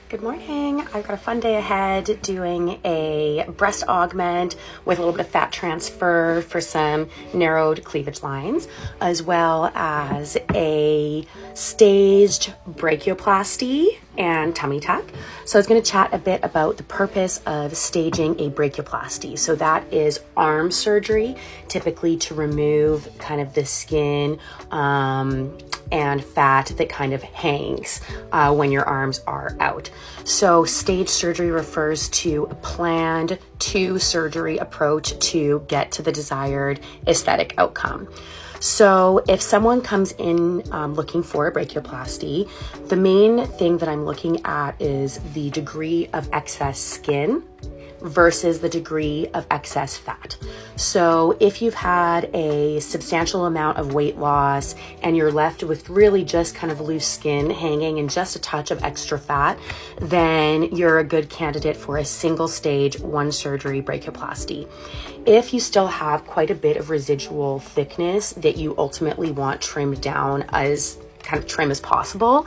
Good morning. I've got a fun day ahead doing a breast augment with a little bit of fat transfer for some narrowed cleavage lines, as well as a staged brachioplasty and tummy tuck. So I was going to chat a bit about the purpose of staging a brachioplasty. So that is arm surgery, typically to remove kind of the skin and fat that kind of hangs when your arms are out. So stage surgery refers to a planned two-surgery approach to get to the desired aesthetic outcome. So if someone comes in looking for a brachioplasty, the main thing that I'm looking at is the degree of excess skin versus the degree of excess fat. So if you've had a substantial amount of weight loss and you're left with really just kind of loose skin hanging and just a touch of extra fat, then you're a good candidate for a single stage, one surgery brachioplasty. If you still have quite a bit of residual thickness that you ultimately want trimmed down as kind of trim as possible,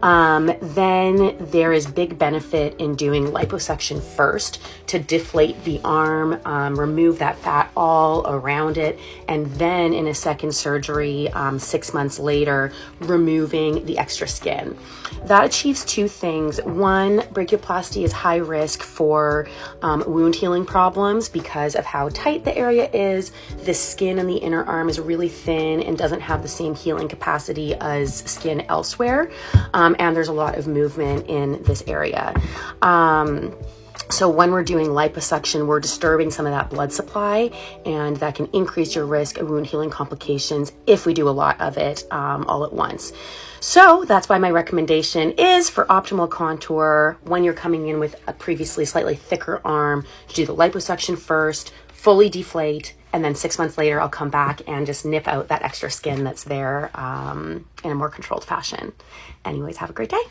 then there is big benefit in doing liposuction first to deflate the arm, remove that fat all around it, and then in a second surgery 6 months later, removing the extra skin. That achieves two things. One, brachioplasty is high risk for wound healing problems because of how tight the area is. The skin in the inner arm is really thin and doesn't have the same healing capacity as skin elsewhere, and there's a lot of movement in this area. So when we're doing liposuction, we're disturbing some of that blood supply, and that can increase your risk of wound healing complications if we do a lot of it all at once. So that's why my recommendation is for optimal contour when you're coming in with a previously slightly thicker arm, to do the liposuction first, fully deflate, and then 6 months later, I'll come back and just nip out that extra skin that's there in a more controlled fashion. Anyways, have a great day.